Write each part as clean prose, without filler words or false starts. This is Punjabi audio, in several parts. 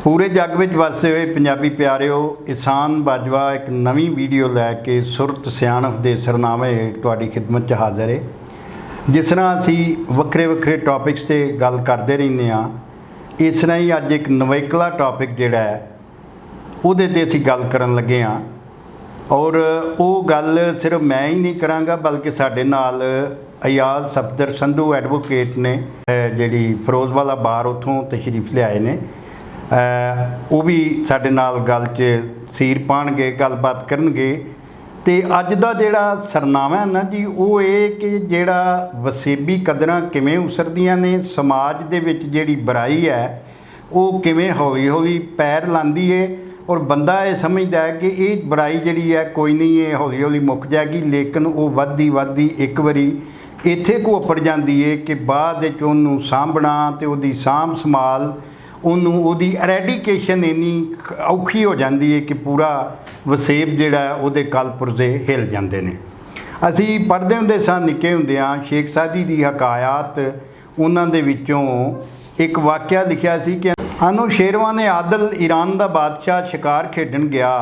पूरे जग में वसते हुए पंजाबी प्यारिओ, एहसान बाजवा एक नवी वीडियो लैके सुरत सियाणप के सरनामे हेठ तुहाडी खिदमत च हाज़र है। जिस तरह असी वक्रे वक्रे टॉपिक्स से गल करते रहने हाँ, इस तरह ही अज एक नवेकला टॉपिक जिहड़ा है उहदे ते असी गल करन लगे हाँ। और वो गल सिर्फ मैं ही नहीं कराँगा बल्कि साडे नाल अयाज सफदर संधू एडवोकेट ने जिहड़ी फिरोजवाला बार उत्थों तशरीफ लियाए ने, वो भी साडे नाल गल च सीर पाणगे, गलबात करनगे। ते अज दा जिहड़ा सरनामा है ना जी, वो ये कि जिहड़ा वसेबी कदरां किवें उसरदियां ने, समाज दे विच जिहड़ी बुराई है वो किवें हौली हौली पैर लांदी है और बंदा ये समझदा है कि ये बुराई जिहड़ी है कोई नहीं, ये हौली हौली मुक जाएगी, लेकिन वो वधदी वधदी एक वारी इत्थे को अपड़ जाती है कि बाद विच उहनूं सांभना ते उहदी सांभ संभाल उहदी एरेडिकेशन इन्नी औखी हो जाती है कि पूरा वसेब जिहड़ा उहदे कल पुरजे हिल जाते हैं। असी पढ़ते हुंदे सां निक्के हुंदियां शेख सादी दी हकायात, उन्हां दे विचों एक वाक़या लिखिया सी कि अनुशेरवान आदल ईरान दा बादशाह शिकार खेडन गया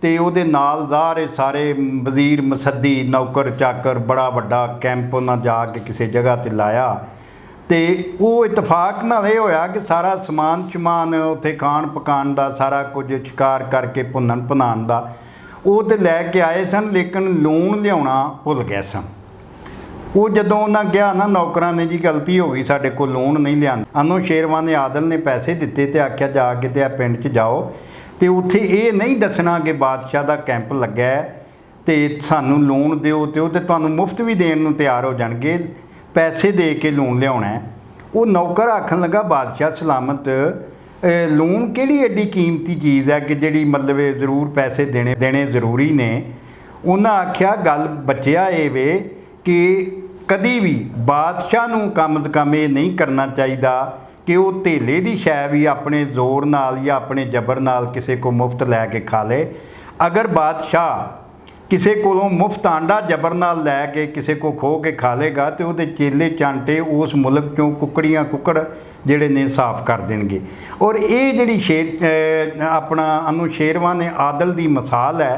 ते उहदे नाल ज़ाहर सारे वज़ीर मसदी नौकर चाकर बड़ा वड्डा कैंप उन्हां जाके किसी जगह ते लाया तो वो इतफाक नाल ये होया कि सारा समान शमान उत्थे खाण पकाण दा सारा कुछ शिकार करके भुनन भुनाण दा वो तो लैके आए सन, लेकिन लूण लियाउणा भुल गए सन। वो जदों उन्हें गया ना नौकरां ने जी गलती हो गई, साडे कोल लूण नहीं लिया। अनुशेरवान आदल ने पैसे दिते तो आख्या जाके ते पिंड च जाओ तो उत्थे ये नहीं दसना कि बादशाह का कैंप लग्या है तो सानू लूण दिओ, तो तुहानूं मुफ्त भी देण नूं तैयार हो जाणगे, पैसे दे के लूण लियाउणा है। वो नौकर आखन लगा बादशाह सलामत लूण किहड़ी एडी कीमती चीज़ है कि जिहड़ी मतलब जरूर पैसे देने जरूरी ने। उन्हें आख्या गल बचिया ये वे कि कदी भी बादशाह नूं कम से कम ये नहीं करना चाहिए कि वो धेले की शै भी अपने जोर नाल या अपने जबर नाल किसी को मुफ्त लैके खा ले। अगर बादशाह किसी कोलों मुफ्त आंडा जबर नाल लैके किसी को खो के खा लेगा तो वो चेले चांटे उस मुल्क चों कुकड़ियाँ कुकड़ जिहड़े ने साफ कर देंगे। और ये जिहड़ी अपना अनुशेरवान आदल की मिसाल है,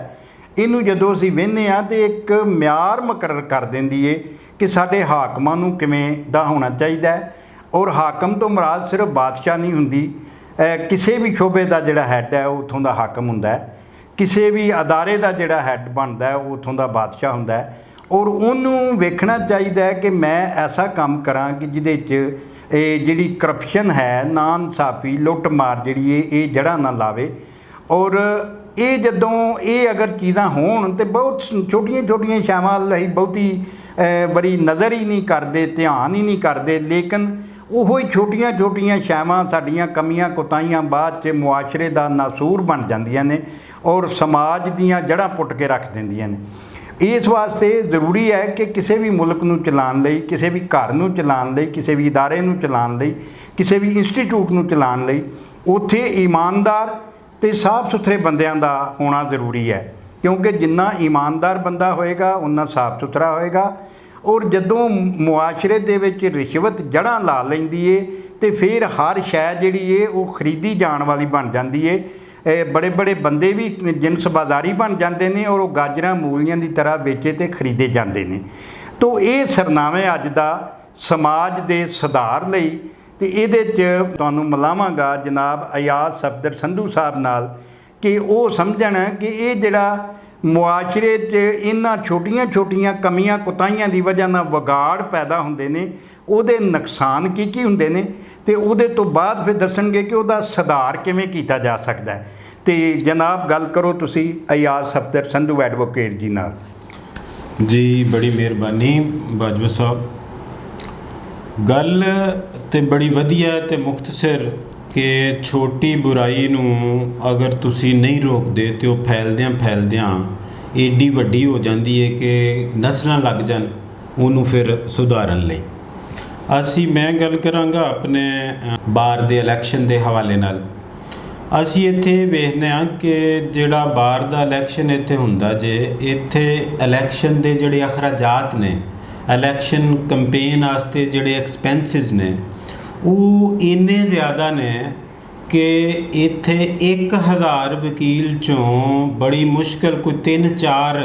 इनू जदों असीं वेखने आ तो एक म्यार मुकर्रर कर देंदी है कि साडे हाकमां नूं किवें दा होना चाहिए। और हाकम तो मुराद सिर्फ बादशाह नहीं हुंदी, किसी भी शोबे का जिहड़ा हैड है उत्थों का हाकम हुंदा है, किसी भी अदारे का जिहड़ा हैड बनता है उत्थों का बादशाह हुंदा है। और उन्होंने वेखना चाहिए कि मैं ऐसा काम करा कि जिहदे च जिहड़ी करप्शन है, ना इंसाफी लुट मार जिहड़ी ये जड़ा ना लावे। और ये जदों ये अगर चीज़ां होण तो बहुत छोटियां छोटियां शावां लई बहुती बड़ी नज़र ही नहीं करते, ध्यान ही नहीं करते, लेकिन वो छोटियां छोटियां शावां साडियां कमियां कोताहियां बाद च मुआशरे का नासूर बन जांदियां ने और समाज दीयां जड़ां पुट के रख देंदियां ने। इस वास्ते ज़रूरी है कि किसी भी मुल्क नूं चलाउण लई, किसी भी घर नूं चलाउण लई, किसी भी इदारे नूं चलाउण लई, किसी भी इंस्टीट्यूट नूं चलाउण लई उत्थे ईमानदार ते साफ सुथरे बंदियां दा होना ज़रूरी है, क्योंकि जिन्ना ईमानदार बंदा होएगा उन्ना साफ सुथरा होएगा। और जदों मुआशरे दे विच रिश्वत जड़ां ला लैंदी है तो फिर हर शै जिहड़ी है वो खरीदी जाण वाली बन जाती है। बड़े बड़े बंदे भी जिनस बाजारी बन जाते हैं और वो गाजरां मूलियां की तरह बेचे तो खरीदे जाते हैं। तो ये सरनामे अज का समाज के सुधार लई तो ये तुहानूं मिलावांगा जनाब अयाज सफदर संधू साहब नाल कि वो समझण कि ये जिहड़ा मुआशरे च इन्हां छोटियां छोटियां कमियां कोताहियां की वजह नाल विगाड़ पैदा हुंदे ने, उहदे नुकसान की हुंदे ने ते उहदे तो बाद फिर दसणगे कि उहदा सुधार किवें कीता जा सकदा है। तो जनाब गल करो तुसी अयाज सफदर संधू एडवोकेट जी नाल। जी बड़ी मेहरबानी बाजवा साहब, गल तो बड़ी वधिया ते मुख्तसर कि छोटी बुराई नूं अगर तुसी नहीं रोकदे तो फैलदियां फैलदियां एडी वड्डी हो जाती है कि नस्लां लग जान उन्होंने फिर सुधारन लई। मैं गल करांगा अपने बार दे इलैक्शन के हवाले नाल। असी इत्थे वेखने कि जिहड़ा बार दा इलैक्शन इत्थे हुंदा जे इत्थे इलैक्शन दे जिहड़े अखराजात ने, इलैक्शन कंपेन वास्ते जिहड़े एक्सपेंसिस ने वो इन्ने ज़्यादा ने ਕਿ ਇੱਥੇ 1000 ਵਕੀਲ 'ਚੋਂ ਬੜੀ ਮੁਸ਼ਕਿਲ ਕੋਈ 3-4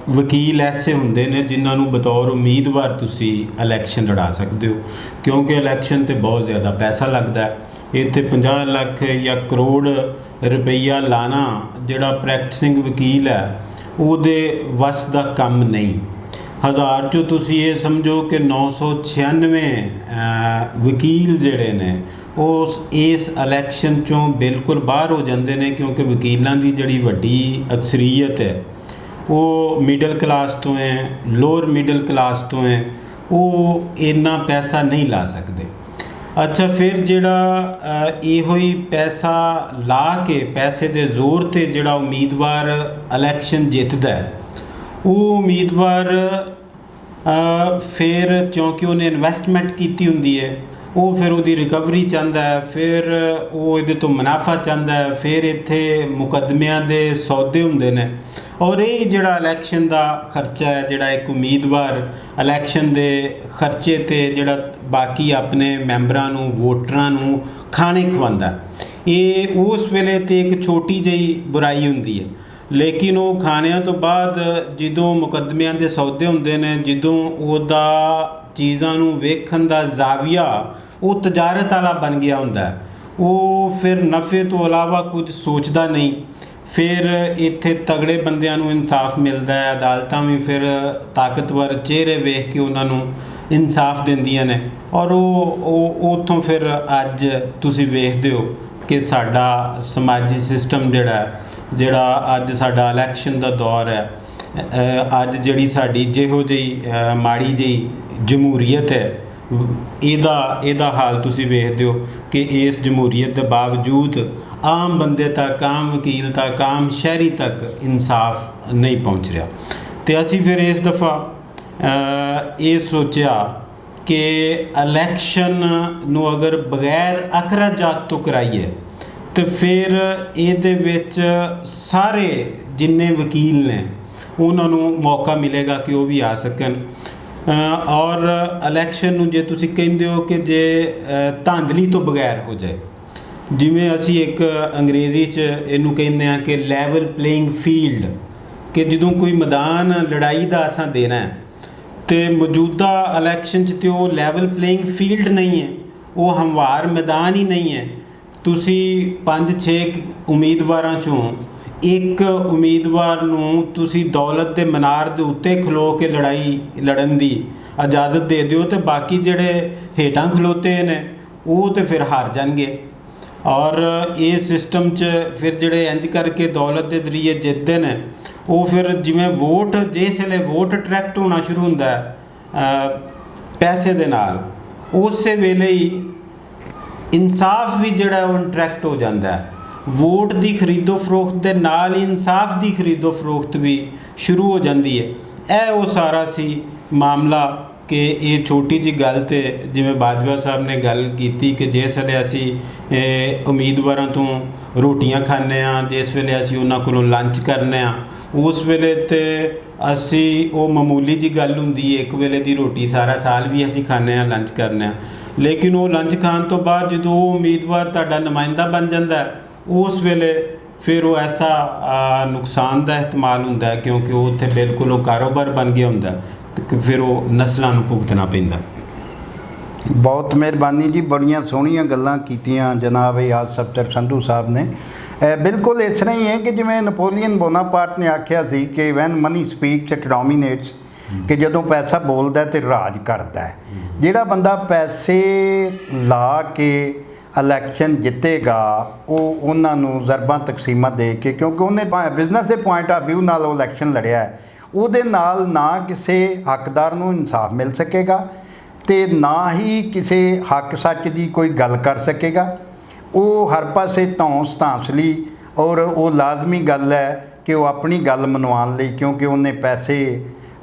ਵਕੀਲ ਐਸੇ ਹੁੰਦੇ ਨੇ ਜਿਨ੍ਹਾਂ ਨੂੰ ਬਤੌਰ ਉਮੀਦਵਾਰ ਤੁਸੀਂ ਇਲੈਕਸ਼ਨ ਲੜਾ ਸਕਦੇ ਹੋ, ਕਿਉਂਕਿ ਇਲੈਕਸ਼ਨ 'ਤੇ ਬਹੁਤ ਜ਼ਿਆਦਾ ਪੈਸਾ ਲੱਗਦਾ ਹੈ। ਇੱਥੇ 50 ਲੱਖ ਜਾਂ ਕਰੋੜ ਰੁਪਈਆ ਲਾਣਾ ਜਿਹੜਾ ਪ੍ਰੈਕਟਿਸਿੰਗ ਵਕੀਲ ਹੈ ਉਹਦੇ ਵੱਸ ਦਾ ਕੰਮ ਨਹੀਂ। 1000 'ਚੋਂ ਤੁਸੀਂ ਇਹ ਸਮਝੋ ਕਿ 996 ਵਕੀਲ ਜਿਹੜੇ ਨੇ ਉਸ ਇਸ ਇਲੈਕਸ਼ਨ 'ਚੋਂ ਬਿਲਕੁਲ ਬਾਹਰ ਹੋ ਜਾਂਦੇ ਨੇ, ਕਿਉਂਕਿ ਵਕੀਲਾਂ ਦੀ ਜਿਹੜੀ ਵੱਡੀ ਅਕਸਰੀਅਤ ਹੈ ਉਹ ਮਿਡਲ ਕਲਾਸ ਤੋਂ ਹੈ, ਲੋਅਰ ਮਿਡਲ ਕਲਾਸ ਤੋਂ ਹੈ, ਉਹ ਇੰਨਾ ਪੈਸਾ ਨਹੀਂ ਲਾ ਸਕਦੇ। ਅੱਛਾ, ਫਿਰ ਜਿਹੜਾ ਇਹੋ ਹੀ ਪੈਸਾ ਲਾ ਕੇ ਪੈਸੇ ਦੇ ਜ਼ੋਰ 'ਤੇ ਜਿਹੜਾ ਉਮੀਦਵਾਰ ਇਲੈਕਸ਼ਨ ਜਿੱਤਦਾ ਹੈ, ਉਹ ਉਮੀਦਵਾਰ ਫਿਰ ਕਿਉਂਕਿ ਉਹਨੇ ਇਨਵੈਸਟਮੈਂਟ ਕੀਤੀ ਹੁੰਦੀ ਹੈ, ਉਹ ਫਿਰ ਉਹਦੀ ਰਿਕਵਰੀ ਚਾਹੁੰਦਾ ਹੈ, ਫਿਰ ਉਹ ਇਹਦੇ ਤੋਂ ਮੁਨਾਫਾ ਚਾਹੁੰਦਾ ਹੈ, ਫਿਰ ਇੱਥੇ ਮੁਕੱਦਮਿਆਂ ਦੇ ਸੌਦੇ ਹੁੰਦੇ ਨੇ। ਔਰ ਇਹ ਜਿਹੜਾ ਇਲੈਕਸ਼ਨ ਦਾ ਖਰਚਾ ਹੈ, ਜਿਹੜਾ ਇੱਕ ਉਮੀਦਵਾਰ ਇਲੈਕਸ਼ਨ ਦੇ ਖਰਚੇ 'ਤੇ ਜਿਹੜਾ ਬਾਕੀ ਆਪਣੇ ਮੈਂਬਰਾਂ ਨੂੰ, ਵੋਟਰਾਂ ਨੂੰ ਖਾਣੇ ਖਵਾਉਂਦਾ, ਇਹ ਉਸ ਵੇਲੇ 'ਤੇ ਇੱਕ ਛੋਟੀ ਜਿਹੀ ਬੁਰਾਈ ਹੁੰਦੀ ਹੈ। ਲੇਕਿਨ ਉਹ ਖਾਣਿਆਂ ਤੋਂ ਬਾਅਦ ਜਦੋਂ ਮੁਕੱਦਮਿਆਂ ਦੇ ਸੌਦੇ ਹੁੰਦੇ ਨੇ, ਜਦੋਂ ਉਹਦਾ ਚੀਜ਼ਾਂ ਨੂੰ ਵੇਖਣ ਦਾ ਜ਼ਾਵੀਆ ਉਹ ਤਜਾਰਤ ਵਾਲਾ ਬਣ ਗਿਆ ਹੁੰਦਾ, ਉਹ ਫਿਰ ਨਫੇ ਤੋਂ ਇਲਾਵਾ ਕੁਝ ਸੋਚਦਾ ਨਹੀਂ। ਫਿਰ ਇੱਥੇ ਤਗੜੇ ਬੰਦਿਆਂ ਨੂੰ ਇਨਸਾਫ ਮਿਲਦਾ ਹੈ, ਅਦਾਲਤਾਂ ਵੀ ਫਿਰ ਤਾਕਤਵਰ ਚਿਹਰੇ ਵੇਖ ਕੇ ਉਹਨਾਂ ਨੂੰ ਇਨਸਾਫ ਦਿੰਦੀਆਂ ਨੇ। ਔਰ ਉਹ ਉੱਥੋਂ ਫਿਰ ਅੱਜ ਤੁਸੀਂ ਵੇਖਦੇ ਹੋ ਕਿ ਸਾਡਾ ਸਮਾਜੀ ਸਿਸਟਮ ਜਿਹੜਾ ਅੱਜ ਸਾਡਾ ਇਲੈਕਸ਼ਨ ਦਾ ਦੌਰ ਹੈ, ਅੱਜ ਜਿਹੜੀ ਸਾਡੀ ਜਿਹੋ ਜਿਹੀ ਮਾੜੀ ਜਿਹੀ ਜਮਹੂਰੀਅਤ ਹੈ, ਇਹਦਾ ਹਾਲ ਤੁਸੀਂ ਵੇਖਦੇ ਹੋ ਕਿ ਇਸ ਜਮਹੂਰੀਅਤ ਦੇ ਬਾਵਜੂਦ ਆਮ ਬੰਦੇ ਤੱਕ, ਆਮ ਵਕੀਲ ਤੱਕ, ਆਮ ਸ਼ਹਿਰੀ ਤੱਕ ਇਨਸਾਫ ਨਹੀਂ ਪਹੁੰਚ ਰਿਹਾ। ਅਤੇ ਅਸੀਂ ਫਿਰ ਇਸ ਦਫਾ ਇਹ ਸੋਚਿਆ ਕਿ ਇਲੈਕਸ਼ਨ ਨੂੰ ਅਗਰ ਬਗੈਰ ਅਖਰਾਜਾਤ ਤੋਂ ਕਰਾਈਏ ਤਾਂ ਫਿਰ ਇਹਦੇ ਵਿੱਚ ਸਾਰੇ ਜਿੰਨੇ ਵਕੀਲ ਨੇ ਉਹਨਾਂ ਨੂੰ ਮੌਕਾ ਮਿਲੇਗਾ ਕਿ ਉਹ ਵੀ ਆ ਸਕਣ। ਔਰ ਇਲੈਕਸ਼ਨ ਨੂੰ ਜੇ ਤੁਸੀਂ ਕਹਿੰਦੇ ਹੋ ਕਿ ਜੇ ਧਾਂਦਲੀ ਤੋਂ ਬਗੈਰ ਹੋ ਜਾਏ, ਜਿਵੇਂ ਅਸੀਂ ਇੱਕ ਅੰਗਰੇਜ਼ੀ 'ਚ ਇਹਨੂੰ ਕਹਿੰਦੇ ਹਾਂ ਕਿ ਲੈਵਲ ਪਲੇਇੰਗ ਫੀਲਡ, ਕਿ ਜਦੋਂ ਕੋਈ ਮੈਦਾਨ ਲੜਾਈ ਦਾ ਅਸਾਂ ਦੇਣਾ ਹੈ ਅਤੇ ਮੌਜੂਦਾ ਇਲੈਕਸ਼ਨ 'ਚ ਤਾਂ ਉਹ ਲੈਵਲ ਪਲੇਇੰਗ ਫੀਲਡ ਨਹੀਂ ਹੈ, ਉਹ ਹਮਵਾਰ ਮੈਦਾਨ ਹੀ ਨਹੀਂ ਹੈ। ਤੁਸੀਂ 5-6 ਉਮੀਦਵਾਰਾਂ 'ਚੋਂ ਇੱਕ ਉਮੀਦਵਾਰ ਨੂੰ ਤੁਸੀਂ ਦੌਲਤ ਦੇ ਮਨਾਰ ਦੇ ਉੱਤੇ ਖਲੋ ਕੇ ਲੜਾਈ ਲੜਨ ਦੀ ਇਜਾਜ਼ਤ ਦੇ ਦਿਓ, ਅਤੇ ਬਾਕੀ ਜਿਹੜੇ ਹੇਠਾਂ ਖਲੋਤੇ ਨੇ ਉਹ ਤਾਂ ਫਿਰ ਹਾਰ ਜਾਣਗੇ। ਔਰ ਇਸ ਸਿਸਟਮ 'ਚ ਫਿਰ ਜਿਹੜੇ ਇੰਜ ਕਰਕੇ ਦੌਲਤ ਦੇ ਜ਼ਰੀਏ ਜਿੱਤਦੇ ਨੇ, ਉਹ ਫਿਰ ਜਿਵੇਂ ਵੋਟ, ਜਿਸ ਵੇਲੇ ਵੋਟ ਅਟਰੈਕਟ ਹੋਣਾ ਸ਼ੁਰੂ ਹੁੰਦਾ ਹੈ ਪੈਸੇ ਦੇ ਨਾਲ, ਉਸੇ ਵੇਲੇ ਹੀ ਇਨਸਾਫ ਵੀ ਜਿਹੜਾ ਉਹ ਅਟਰੈਕਟ ਹੋ ਜਾਂਦਾ ਹੈ। ਵੋਟ ਦੀ ਖਰੀਦੋ ਫਰੋਖਤ ਦੇ ਨਾਲ ਹੀ ਇਨਸਾਫ ਦੀ ਖਰੀਦੋ ਫਰੋਖਤ ਵੀ ਸ਼ੁਰੂ ਹੋ ਜਾਂਦੀ ਹੈ। ਇਹ ਉਹ ਸਾਰਾ ਸੀ ਮਾਮਲਾ ਕਿ ਇਹ ਛੋਟੀ ਜਿਹੀ ਗੱਲ 'ਤੇ ਜਿਵੇਂ ਬਾਜਵਾ ਸਾਹਿਬ ਨੇ ਗੱਲ ਕੀਤੀ ਕਿ ਜਿਸ ਵੇਲੇ ਅਸੀਂ ਉਮੀਦਵਾਰਾਂ ਤੋਂ ਰੋਟੀਆਂ ਖਾਂਦੇ ਹਾਂ, ਜਿਸ ਵੇਲੇ ਅਸੀਂ ਉਹਨਾਂ ਕੋਲੋਂ ਲੰਚ ਕਰਨੇ ਹਾਂ, ਉਸ ਵੇਲੇ ਤੇ ਅਸੀਂ ਉਹ ਮਾਮੂਲੀ ਜਿਹੀ ਗੱਲ ਹੁੰਦੀ ਹੈ, ਇੱਕ ਵੇਲੇ ਦੀ ਰੋਟੀ ਸਾਰਾ ਸਾਲ ਵੀ ਅਸੀਂ ਖਾਂਦੇ ਹਾਂ, ਲੰਚ ਕਰਨੇ ਹਾਂ। ਲੇਕਿਨ ਉਹ ਲੰਚ ਖਾਣ ਤੋਂ ਬਾਅਦ ਜਦੋਂ ਉਹ ਉਮੀਦਵਾਰ ਤੁਹਾਡਾ ਨੁਮਾਇੰਦਾ ਬਣ ਜਾਂਦਾ, ਉਸ ਵੇਲੇ ਫਿਰ ਉਹ ਐਸਾ ਨੁਕਸਾਨ ਦਾ ehtimal ਹੁੰਦਾ ਹੈ, ਕਿਉਂਕਿ ਉਹ ਉੱਥੇ ਬਿਲਕੁਲ ਉਹ ਕਾਰੋਬਾਰ ਬਣ ਗਿਆ ਹੁੰਦਾ, ਅਤੇ ਫਿਰ ਉਹ ਨਸਲਾਂ ਨੂੰ ਭੁਗਤਣਾ ਪੈਂਦਾ। ਬਹੁਤ ਮਿਹਰਬਾਨੀ ਜੀ, ਬੜੀਆਂ ਸੋਹਣੀਆਂ ਗੱਲਾਂ ਕੀਤੀਆਂ ਜਨਾਬ ਯਾਦ ਸਫਦਰ ਸੰਧੂ ਸਾਹਿਬ ਨੇ। ਬਿਲਕੁਲ ਇਸ ਤਰ੍ਹਾਂ ਹੀ ਹੈ ਕਿ ਜਿਵੇਂ ਨਪੋਲੀਅਨ ਬੋਨਾਪਾਰਟ ਨੇ ਆਖਿਆ ਸੀ ਕਿ ਵੈਨ ਮਨੀ ਸਪੀਕਸ ਇਟ ਡੋਮੀਨੇਟਸ, ਕਿ ਜਦੋਂ ਪੈਸਾ ਬੋਲਦਾ ਤੇ ਰਾਜ ਕਰਦਾ ਹੈ। ਜਿਹੜਾ ਬੰਦਾ ਪੈਸੇ ਲਾ ਕੇ ਇਲੈਕਸ਼ਨ ਜਿੱਤੇਗਾ ਉਹ ਉਹਨਾਂ ਨੂੰ ਜ਼ਰਬਾਂ ਤਕਸੀਮਾਂ ਦੇ ਕੇ, ਕਿਉਂਕਿ ਉਹਨੇ ਬਿਜ਼ਨਸ ਦੇ ਪੁਆਇੰਟ ਆਫ ਵਿਊ ਨਾਲ ਉਹ ਇਲੈਕਸ਼ਨ ਲੜਿਆ ਹੈ, ਉਹਦੇ ਨਾਲ ਨਾ ਕਿਸੇ ਹੱਕਦਾਰ ਨੂੰ ਇਨਸਾਫ ਮਿਲ ਸਕੇਗਾ ਅਤੇ ਨਾ ਹੀ ਕਿਸੇ ਹੱਕ ਸੱਚ ਦੀ ਕੋਈ ਗੱਲ ਕਰ ਸਕੇਗਾ। ਉਹ ਹਰ ਪਾਸੇ ਧੌਂਸ ਧਾਂਸਲੀ, ਔਰ ਉਹ ਲਾਜ਼ਮੀ ਗੱਲ ਹੈ ਕਿ ਉਹ ਆਪਣੀ ਗੱਲ ਮਨਵਾਉਣ ਲਈ, ਕਿਉਂਕਿ ਉਹਨੇ ਪੈਸੇ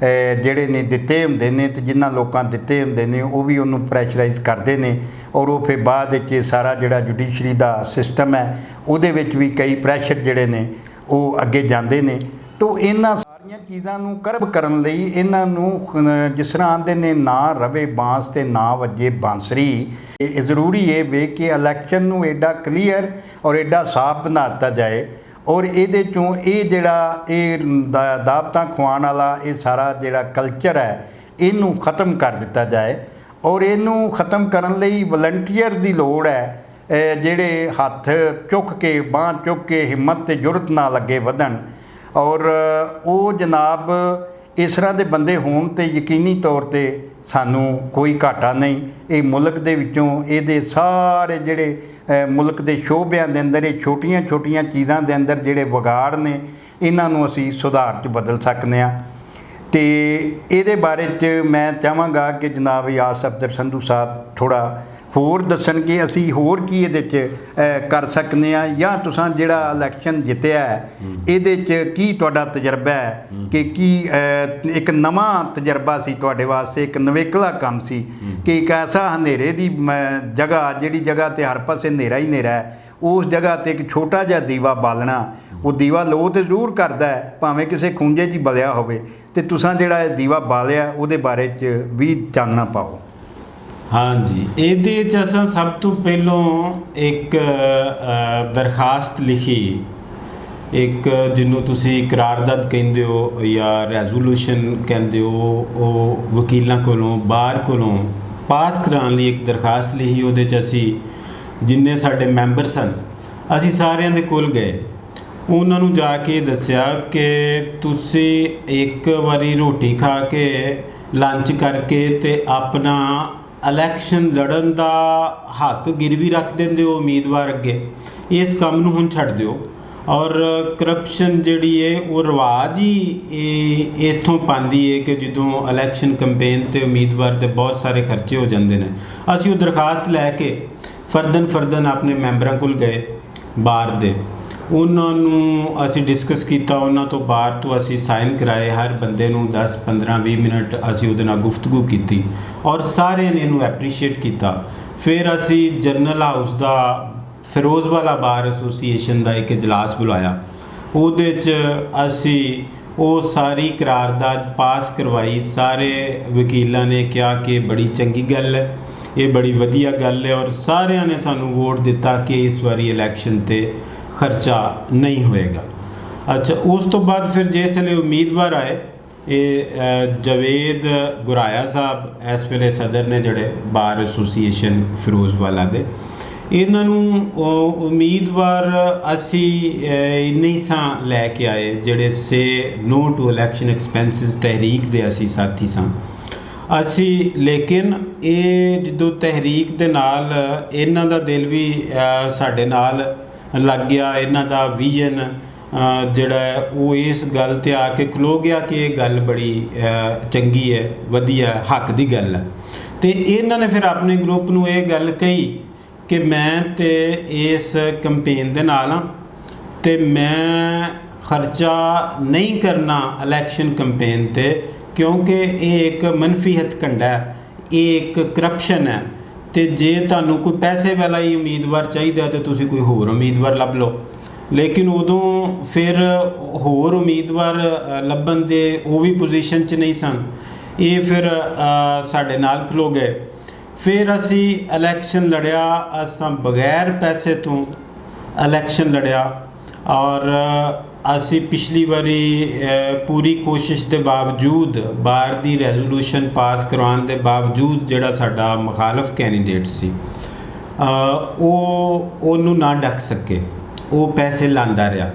ਜਿਹੜੇ ਨੇ ਦਿੱਤੇ ਹੁੰਦੇ ਨੇ, ਅਤੇ ਜਿਨ੍ਹਾਂ ਲੋਕਾਂ ਦਿੱਤੇ ਹੁੰਦੇ ਨੇ ਉਹ ਵੀ ਉਹਨੂੰ ਪ੍ਰੈਸ਼ਰਾਈਜ਼ ਕਰਦੇ ਨੇ, ਔਰ ਉਹ ਫਿਰ ਬਾਅਦ ਵਿੱਚ ਸਾਰਾ ਜਿਹੜਾ ਜੁਡੀਸ਼ਰੀ ਦਾ ਸਿਸਟਮ ਹੈ ਉਹਦੇ ਵਿੱਚ ਵੀ ਕਈ ਪ੍ਰੈਸ਼ਰ ਜਿਹੜੇ ਨੇ ਉਹ ਅੱਗੇ ਜਾਂਦੇ ਨੇ। ਤਾਂ ਇਹਨਾਂ ਇਹ ਚੀਜ਼ਾਂ ਨੂੰ ਕਰਬ ਕਰਨ ਲਈ ਇਹਨਾਂ ਨੂੰ ਜਿਸ ਤਰ੍ਹਾਂ ਆਂਦੇ ਨੇ ਨਾ ਰਵੇ ਬਾਂਸ ਤੇ ਨਾ ਵੱਜੇ ਬਾਂਸਰੀ। ਇਹ ਜ਼ਰੂਰੀ ਹੈ ਵੇ ਕਿ ਇਲੈਕਸ਼ਨ ਨੂੰ ਐਡਾ ਕਲੀਅਰ ਔਰ ਐਡਾ ਸਾਫ਼ ਬਣਾ ਦਿੱਤਾ ਜਾਏ ਔਰ ਇਹਦੇ ਚੋਂ ਇਹ ਜਿਹੜਾ ਇਹ ਦਾਵਤਾਂ ਖਵਾਉਣ ਵਾਲਾ ਇਹ ਸਾਰਾ ਜਿਹੜਾ ਕਲਚਰ ਹੈ ਇਹਨੂੰ ਖ਼ਤਮ ਕਰ ਦਿੱਤਾ ਜਾਏ। ਔਰ ਇਹਨੂੰ ਖ਼ਤਮ ਕਰਨ ਲਈ ਵਲੰਟੀਅਰ ਦੀ ਲੋੜ ਹੈ, ਜਿਹੜੇ ਹੱਥ ਚੁੱਕ ਕੇ ਬਾਂਹ ਚੁੱਕ ਕੇ ਹਿੰਮਤ ਤੇ ਜੁਰਤ ਨਾਲ ਅੱਗੇ ਵਧਣ। ਔਰ ਉਹ ਜਨਾਬ ਇਸ ਤਰ੍ਹਾਂ ਦੇ ਬੰਦੇ ਹੋਣ ਤੇ ਯਕੀਨੀ ਤੌਰ ਤੇ ਸਾਨੂੰ ਕੋਈ ਘਾਟਾ ਨਹੀਂ। ਇਹ ਮੁਲਕ ਦੇ ਵਿੱਚੋਂ ਇਹਦੇ ਸਾਰੇ ਜਿਹੜੇ ਮੁਲਕ ਦੇ ਸ਼ੋਬਿਆਂ ਦੇ ਅੰਦਰ ਇਹ ਛੋਟੀਆਂ ਛੋਟੀਆਂ ਚੀਜ਼ਾਂ ਦੇ ਅੰਦਰ ਜਿਹੜੇ ਵਿਗਾੜ ਨੇ ਇਹਨਾਂ ਨੂੰ ਅਸੀਂ ਸੁਧਾਰ 'ਚ ਬਦਲ ਸਕਦੇ ਹਾਂ। ਤੇ ਇਹਦੇ ਬਾਰੇ 'ਚ ਮੈਂ ਚਾਹਾਂਗਾ ਕਿ ਜਨਾਬ ਯਾਸ ਅਫਜ਼ਲ ਸੰਧੂ ਸਾਹਿਬ ਥੋੜ੍ਹਾ ਹੋਰ ਦੱਸਣ ਕਿ ਅਸੀਂ ਹੋਰ ਕੀ ਇਹਦੇ 'ਚ ਕਰ ਸਕਦੇ ਹਾਂ, ਜਾਂ ਤੁਸੀਂ ਜਿਹੜਾ ਇਲੈਕਸ਼ਨ ਜਿੱਤਿਆ ਇਹਦੇ 'ਚ ਕੀ ਤੁਹਾਡਾ ਤਜਰਬਾ ਹੈ ਕਿ ਕੀ ਇੱਕ ਨਵਾਂ ਤਜਰਬਾ ਸੀ ਤੁਹਾਡੇ ਵਾਸਤੇ, ਇੱਕ ਨਵੇਕਲਾ ਕੰਮ ਸੀ ਕਿ ਇੱਕ ਐਸਾ ਹਨੇਰੇ ਦੀ ਜਗ੍ਹਾ ਜਿਹੜੀ ਜਗ੍ਹਾ 'ਤੇ ਹਰ ਪਾਸੇ ਹਨੇਰਾ ਹੀ ਹਨੇਰਾ ਹੈ, ਉਸ ਜਗ੍ਹਾ 'ਤੇ ਇੱਕ ਛੋਟਾ ਜਿਹਾ ਦੀਵਾ ਬਾਲਣਾ। ਉਹ ਦੀਵਾ ਲੋ ਤਾਂ ਜ਼ਰੂਰ ਕਰਦਾ ਹੈ ਭਾਵੇਂ ਕਿਸੇ ਖੂੰਜੇ 'ਚ ਹੀ ਬਲਿਆ ਹੋਵੇ, ਤੇ ਤੁਸੀਂ ਜਿਹੜਾ ਇਹ ਦੀਵਾ ਬਾਲਿਆ ਉਹਦੇ ਬਾਰੇ 'ਚ ਵੀ ਚਾਨਣਾ ਪਾਓ। ਹਾਂਜੀ, ਇਹਦੇ 'ਚ ਅਸਾਂ ਸਭ ਤੋਂ ਪਹਿਲੋਂ ਇੱਕ ਦਰਖਾਸਤ ਲਿਖੀ, ਇੱਕ ਜਿਹਨੂੰ ਤੁਸੀਂ ਕਰਾਰਦਾਦ ਕਹਿੰਦੇ ਹੋ ਜਾਂ ਰੈਜ਼ੋਲੂਸ਼ਨ ਕਹਿੰਦੇ ਹੋ, ਉਹ ਵਕੀਲਾਂ ਕੋਲੋਂ ਬਾਰ ਕੋਲੋਂ ਪਾਸ ਕਰਾਉਣ ਲਈ ਇੱਕ ਦਰਖਾਸਤ ਲਿਖੀ। ਉਹਦੇ 'ਚ ਅਸੀਂ ਜਿੰਨੇ ਸਾਡੇ ਮੈਂਬਰ ਸਨ ਅਸੀਂ ਸਾਰਿਆਂ ਦੇ ਕੋਲ ਗਏ, ਉਹਨਾਂ ਨੂੰ ਜਾ ਕੇ ਦੱਸਿਆ ਕਿ ਤੁਸੀਂ ਇੱਕ ਵਾਰੀ ਰੋਟੀ ਖਾ ਕੇ ਲੰਚ ਕਰਕੇ ਤੇ ਆਪਣਾ ਇਲੈਕਸ਼ਨ ਲੜਨ ਦਾ ਹੱਕ ਗਿਰਵੀ ਰੱਖ ਦਿੰਦੇ ਹੋ ਉਮੀਦਵਾਰ ਅੱਗੇ, ਇਸ ਕੰਮ ਨੂੰ ਹੁਣ ਛੱਡ ਦਿਓ। ਔਰ ਕਰਪਸ਼ਨ ਜਿਹੜੀ ਹੈ ਉਹ ਰਿਵਾਜ ਹੀ ਇੱਥੋਂ ਪਾਉਂਦੀ ਹੈ ਕਿ ਜਦੋਂ ਇਲੈਕਸ਼ਨ ਕੰਪੇਨ 'ਤੇ ਉਮੀਦਵਾਰ 'ਤੇ ਬਹੁਤ ਸਾਰੇ ਖਰਚੇ ਹੋ ਜਾਂਦੇ ਨੇ। ਅਸੀਂ ਉਹ ਦਰਖਾਸਤ ਲੈ ਕੇ ਫਰਦਨ ਆਪਣੇ ਮੈਂਬਰਾਂ ਕੋਲ ਗਏ ਬਾਰ ਦੇ, ਉਹਨਾਂ ਨੂੰ ਅਸੀਂ ਡਿਸਕਸ ਕੀਤਾ, ਉਹਨਾਂ ਤੋਂ ਬਾਹਰ ਤੋਂ ਅਸੀਂ ਸਾਈਨ ਕਰਾਏ, ਹਰ ਬੰਦੇ ਨੂੰ 10 15 20 ਮਿੰਟ ਅਸੀਂ ਉਹਦੇ ਨਾਲ ਗੁਫ਼ਤਗੂ ਕੀਤੀ ਔਰ ਸਾਰਿਆਂ ਨੇ ਇਹਨੂੰ ਐਪਰੀਸ਼ੀਏਟ ਕੀਤਾ। ਫਿਰ ਅਸੀਂ ਜਨਰਲ ਹਾਊਸ ਦਾ ਫਿਰੋਜ਼ਵਾਲਾ ਬਾਰ ਐਸੋਸੀਏਸ਼ਨ ਦਾ ਇੱਕ ਇਜਲਾਸ ਬੁਲਾਇਆ, ਉਹਦੇ 'ਚ ਅਸੀਂ ਉਹ ਸਾਰੀ ਕਰਾਰਦਾਦ ਪਾਸ ਕਰਵਾਈ। ਸਾਰੇ ਵਕੀਲਾਂ ਨੇ ਕਿਹਾ ਕਿ ਬੜੀ ਚੰਗੀ ਗੱਲ ਹੈ, ਇਹ ਬੜੀ ਵਧੀਆ ਗੱਲ ਹੈ, ਔਰ ਸਾਰਿਆਂ ਨੇ ਸਾਨੂੰ ਵੋਟ ਦਿੱਤਾ ਕਿ ਇਸ ਵਾਰੀ ਇਲੈਕਸ਼ਨ 'ਤੇ ਖਰਚਾ ਨਹੀਂ ਹੋਏਗਾ। ਅੱਛਾ, ਉਸ ਤੋਂ ਬਾਅਦ ਫਿਰ ਜਿਸ ਵੇਲੇ ਉਮੀਦਵਾਰ ਆਏ, ਇਹ ਜਵੇਦ ਗੁਰਾਇਆ ਸਾਹਿਬ ਇਸ ਵੇਲੇ ਸਦਰ ਨੇ ਜਿਹੜੇ ਬਾਰ ਐਸੋਸੀਏਸ਼ਨ ਫਿਰੋਜ਼ਵਾਲਾ ਦੇ, ਇਹਨਾਂ ਨੂੰ ਉਮੀਦਵਾਰ ਅਸੀਂ ਇੰਨੇ ਹੀ ਸਾਂ ਲੈ ਕੇ ਆਏ ਜਿਹੜੇ ਸੇ ਨੋ ਟੂ ਇਲੈਕਸ਼ਨ ਐਕਸਪੈਂਸਿਸ ਤਹਿਰੀਕ ਦੇ ਅਸੀਂ ਸਾਥੀ ਸਾਂ ਅਸੀਂ। ਲੇਕਿਨ ਇਹ ਜਦੋਂ ਤਹਿਰੀਕ ਦੇ ਨਾਲ ਇਹਨਾਂ ਦਾ ਦਿਲ ਵੀ ਸਾਡੇ ਨਾਲ ਲੱਗ ਗਿਆ, ਇਹਨਾਂ ਦਾ ਵਿਜ਼ਨ ਜਿਹੜਾ ਉਹ ਇਸ ਗੱਲ 'ਤੇ ਆ ਕੇ ਖਲੋ ਗਿਆ ਕਿ ਇਹ ਗੱਲ ਬੜੀ ਚੰਗੀ ਹੈ, ਵਧੀਆ ਹੱਕ ਦੀ ਗੱਲ ਹੈ। ਅਤੇ ਇਹਨਾਂ ਨੇ ਫਿਰ ਆਪਣੇ ਗਰੁੱਪ ਨੂੰ ਇਹ ਗੱਲ ਕਹੀ ਕਿ ਮੈਂ ਤੇ ਇਸ ਕੰਪੇਨ ਦੇ ਨਾਲ ਹਾਂ ਅਤੇ ਮੈਂ ਖਰਚਾ ਨਹੀਂ ਕਰਨਾ ਇਲੈਕਸ਼ਨ ਕੰਪੇਨ 'ਤੇ, ਕਿਉਂਕਿ ਇਹ ਇੱਕ ਮਨਫੀ ਹੱਥਕੰਡਾ ਹੈ, ਇਹ ਇੱਕ ਕਰਪਸ਼ਨ ਹੈ। ਅਤੇ ਜੇ ਤੁਹਾਨੂੰ ਕੋਈ ਪੈਸੇ ਵਾਲਾ ਹੀ ਉਮੀਦਵਾਰ ਚਾਹੀਦਾ ਤਾਂ ਤੁਸੀਂ ਕੋਈ ਹੋਰ ਉਮੀਦਵਾਰ ਲੱਭ ਲਓ। ਲੇਕਿਨ ਉਦੋਂ ਫਿਰ ਹੋਰ ਉਮੀਦਵਾਰ ਲੱਭਣ ਦੇ ਉਹ ਵੀ ਪੋਜੀਸ਼ਨ 'ਚ ਨਹੀਂ ਸਨ, ਇਹ ਫਿਰ ਸਾਡੇ ਨਾਲ ਖਲੋ ਗਏ। ਫਿਰ ਅਸੀਂ ਇਲੈਕਸ਼ਨ ਲੜਿਆ, ਅਸਾਂ ਬਗੈਰ ਪੈਸੇ ਤੋਂ ਇਲੈਕਸ਼ਨ ਲੜਿਆ ਔਰ ਅਸੀਂ ਪਿਛਲੀ ਵਾਰੀ ਪੂਰੀ ਕੋਸ਼ਿਸ਼ ਦੇ ਬਾਵਜੂਦ, ਬਾਰ ਦੀ ਰੈਜ਼ੋਲੂਸ਼ਨ ਪਾਸ ਕਰਵਾਉਣ ਦੇ ਬਾਵਜੂਦ ਜਿਹੜਾ ਸਾਡਾ ਮੁਖਾਲਫ ਕੈਂਡੀਡੇਟ ਸੀ ਉਹਨੂੰ ਨਾ ਡੱਕ ਸਕੇ, ਉਹ ਪੈਸੇ ਲਾਉਂਦਾ ਰਿਹਾ।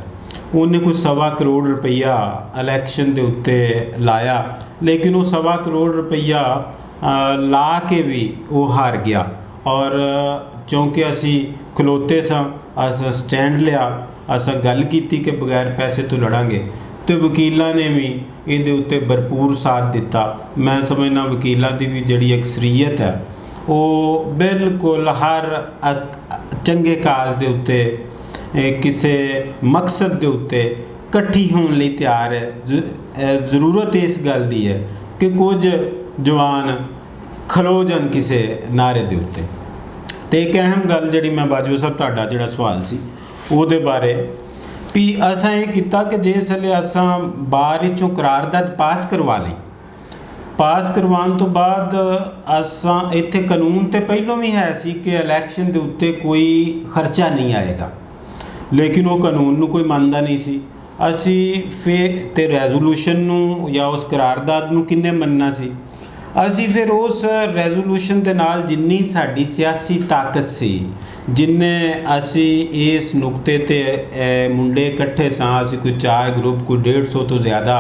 ਉਹਨੇ ਕੋਈ 1.25 ਕਰੋੜ ਰੁਪਈਆ ਇਲੈਕਸ਼ਨ ਦੇ ਉੱਤੇ ਲਾਇਆ, ਲੇਕਿਨ ਉਹ 1.25 ਕਰੋੜ ਰੁਪਈਆ ਲਾ ਕੇ ਵੀ ਉਹ ਹਾਰ ਗਿਆ। ਔਰ ਕਿਉਂਕਿ ਅਸੀਂ ਖਲੋਤੇ ਸਾਂ, ਅਸਾਂ ਸਟੈਂਡ ਲਿਆ, ਅਸਾਂ ਗੱਲ ਕੀਤੀ ਕਿ ਬਗੈਰ ਪੈਸੇ ਤੋਂ ਲੜਾਂਗੇ, ਅਤੇ ਵਕੀਲਾਂ ਨੇ ਵੀ ਇਹਦੇ ਉੱਤੇ ਭਰਪੂਰ ਸਾਥ ਦਿੱਤਾ। ਮੈਂ ਸਮਝਦਾ ਵਕੀਲਾਂ ਦੀ ਵੀ ਜਿਹੜੀ ਅਕਸਰੀਅਤ ਹੈ ਉਹ ਬਿਲਕੁਲ ਹਰ ਚੰਗੇ ਕਾਜ਼ ਦੇ ਉੱਤੇ, ਕਿਸੇ ਮਕਸਦ ਦੇ ਉੱਤੇ ਇਕੱਠੀ ਹੋਣ ਲਈ ਤਿਆਰ ਹੈ। ਜ਼ਰੂਰਤ ਇਸ ਗੱਲ ਦੀ ਹੈ ਕਿ ਕੁਝ ਜਵਾਨ ਖਲੋ ਜਾਣ ਕਿਸੇ ਨਾਅਰੇ ਦੇ ਉੱਤੇ। ਅਤੇ ਇੱਕ ਅਹਿਮ ਗੱਲ ਜਿਹੜੀ ਮੈਂ ਬਾਜਵਾ ਸਾਹਿਬ ਤੁਹਾਡਾ ਜਿਹੜਾ ਸਵਾਲ ਸੀ ਉਹਦੇ ਬਾਰੇ, भी असां ये किया कि जिसले असां बार विचों करारदाद पास करवा ली, पास करवाने तो बाद असां इत्थे कानून तो पहलों भी है सी कि इलैक्शन के उत्ते कोई खर्चा नहीं आएगा, लेकिन वो कानून नूं कोई मानता नहीं सी। असी फिर ते रेजोल्यूशन नूं या उस करारदाद नूं किन्ने मनना सी। असी फिर उस रेजोल्यूशन के नाल जिन्नी साडी सियासी ताकत सी, जिन्ने असी इस नुकते ते मुंडे इकट्ठे सां, असी कोई 4 ग्रुप, कोई 150 तो ज़्यादा